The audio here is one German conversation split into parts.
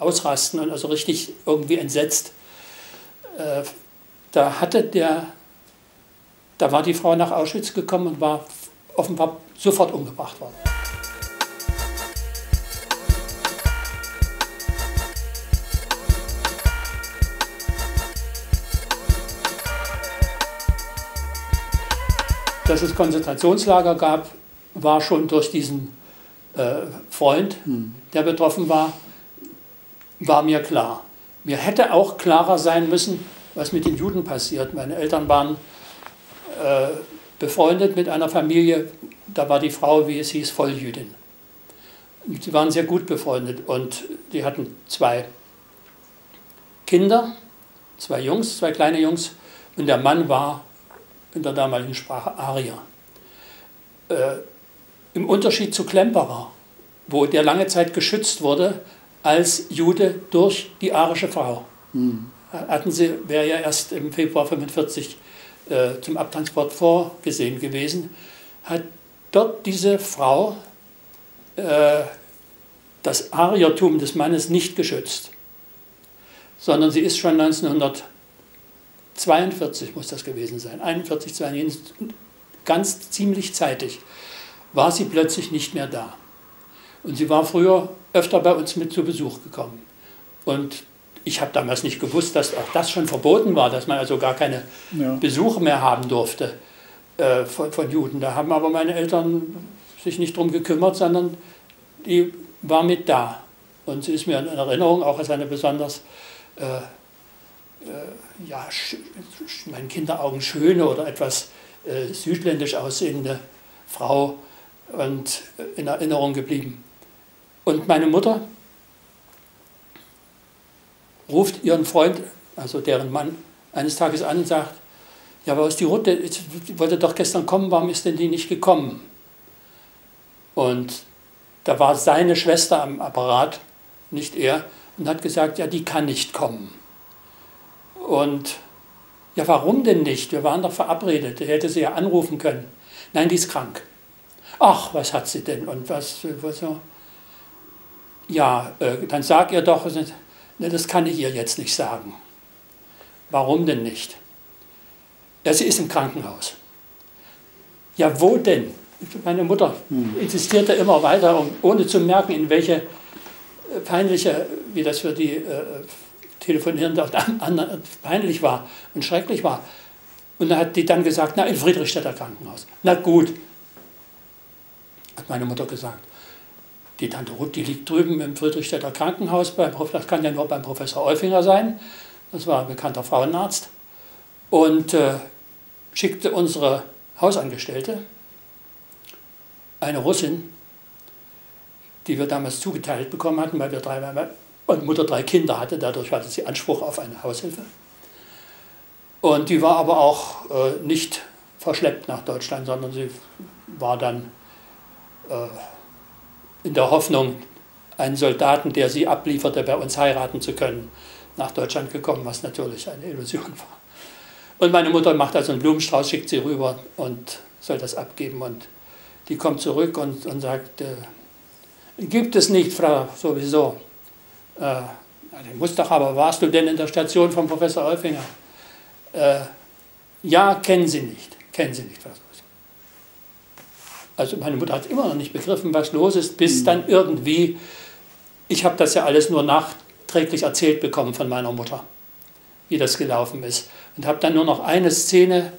ausrasten und also richtig irgendwie entsetzt. Da war die Frau nach Auschwitz gekommen und war offenbar sofort umgebracht worden. Dass es Konzentrationslager gab, war schon durch diesen Freund, der betroffen war, war mir klar. Mir hätte auch klarer sein müssen, was mit den Juden passiert. Meine Eltern waren befreundet mit einer Familie, da war die Frau, wie es hieß, Volljüdin. Sie waren sehr gut befreundet und die hatten 2 Kinder, 2 Jungs, 2 kleine Jungs, und der Mann war in der damaligen Sprache Arier. Im Unterschied zu Klemperer, wo der lange Zeit geschützt wurde als Jude durch die arische Frau. Wäre ja erst im Februar 1945 zum Abtransport vorgesehen gewesen, hat dort diese Frau das Ariertum des Mannes nicht geschützt, sondern sie ist schon 1942, muss das gewesen sein, 41, 42, ganz ziemlich zeitig, war sie plötzlich nicht mehr da. Und sie war früher öfter bei uns mit zu Besuch gekommen. Und ich habe damals nicht gewusst, dass auch das schon verboten war, dass man also gar keine Besuche mehr haben durfte von Juden. Da haben aber meine Eltern sich nicht drum gekümmert, sondern die war mit da. Und sie ist mir in Erinnerung auch als eine besonders, meinen Kinderaugen schöne oder etwas südländisch aussehende Frau und in Erinnerung geblieben. Und meine Mutter ruft ihren Freund, also deren Mann, eines Tages an und sagt, ja, aber ist die Rutte, die wollte doch gestern kommen, warum ist denn die nicht gekommen? Und da war seine Schwester am Apparat, nicht er, und hat gesagt, ja, die kann nicht kommen. Und ja, warum denn nicht? Wir waren doch verabredet, er hätte sie ja anrufen können. Nein, die ist krank. Ach, was hat sie denn? Und was so? Ja, dann sag ihr doch, ne, das kann ich ihr jetzt nicht sagen. Warum denn nicht? Ja, sie ist im Krankenhaus. Ja, wo denn? Meine Mutter insistierte immer weiter, ohne zu merken, in welche peinliche, wie das für die Telefonierende auch peinlich war und schrecklich war. Und dann hat die dann gesagt, na, im Friedrichstädter Krankenhaus. Na gut, hat meine Mutter gesagt. Die Tante Ruth, die liegt drüben im Friedrichstädter Krankenhaus, das kann ja nur beim Professor Euphinger sein, das war ein bekannter Frauenarzt, und schickte unsere Hausangestellte, eine Russin, die wir damals zugeteilt bekommen hatten, weil meine Mutter 3 Kinder hatte, dadurch hatte sie Anspruch auf eine Haushilfe. Und die war aber auch nicht verschleppt nach Deutschland, sondern sie war dann in der Hoffnung, einen Soldaten, der sie ablieferte, bei uns heiraten zu können, nach Deutschland gekommen, was natürlich eine Illusion war. Und meine Mutter macht also einen Blumenstrauß, schickt sie rüber und soll das abgeben. Und die kommt zurück und sagt, gibt es nicht, Frau, sowieso. Muss doch, aber warst du denn in der Station von Professor Euphinger? Ja, kennen Sie nicht, Frau Sowieso. Also meine Mutter hat immer noch nicht begriffen, was los ist, bis dann irgendwie, ich habe das ja alles nur nachträglich erzählt bekommen von meiner Mutter, wie das gelaufen ist. Und habe dann nur noch eine Szene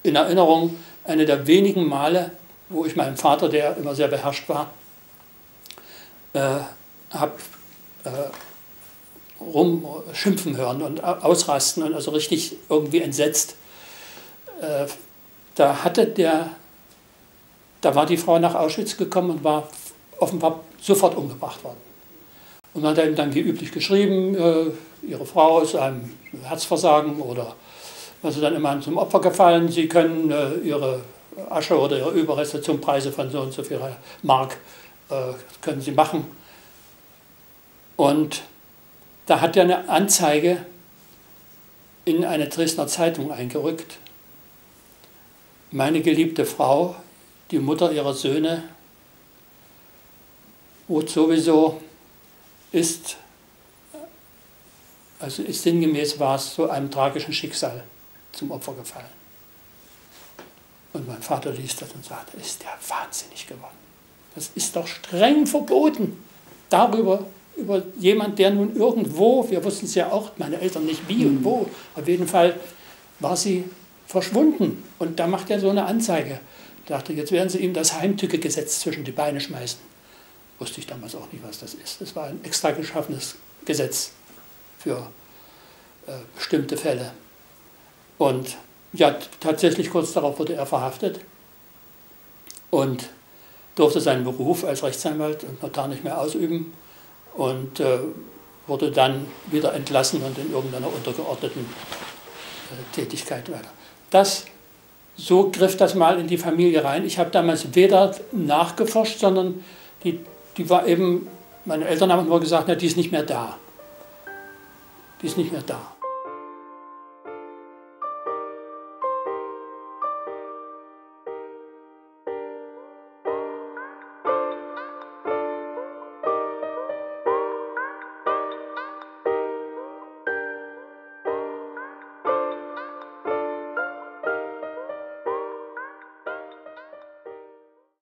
in Erinnerung, eine der wenigen Male, wo ich meinen Vater, der immer sehr beherrscht war, habe rumschimpfen hören und ausrasten und also richtig irgendwie entsetzt. Da war die Frau nach Auschwitz gekommen und war offenbar sofort umgebracht worden. Und man hat ihm dann wie üblich geschrieben, ihre Frau ist einem Herzversagen oder was ist dann immer zum Opfer gefallen, sie können ihre Asche oder ihre Überreste zum Preise von so und so viel Mark können sie machen. Und da hat er eine Anzeige in eine Dresdner Zeitung eingerückt. Meine geliebte Frau, die Mutter ihrer Söhne, Ruth sowieso, ist Also sinngemäß war es so einem tragischen Schicksal zum Opfer gefallen. Und mein Vater liest das und sagte, ist der wahnsinnig geworden. Das ist doch streng verboten, über jemand, der nun irgendwo, wir wussten es ja auch, meine Eltern nicht wie und wo, auf jeden Fall war sie verschwunden. Und da macht er so eine Anzeige. Ich dachte, jetzt werden sie ihm das Heimtücke-Gesetz zwischen die Beine schmeißen. Wusste ich damals auch nicht, was das ist. Das war ein extra geschaffenes Gesetz für bestimmte Fälle. Und ja, tatsächlich kurz darauf wurde er verhaftet und durfte seinen Beruf als Rechtsanwalt und Notar nicht mehr ausüben und wurde dann wieder entlassen und in irgendeiner untergeordneten Tätigkeit weiter. So griff das mal in die Familie rein. Ich habe damals weder nachgeforscht, sondern die war eben, meine Eltern haben immer gesagt, na, die ist nicht mehr da. Die ist nicht mehr da.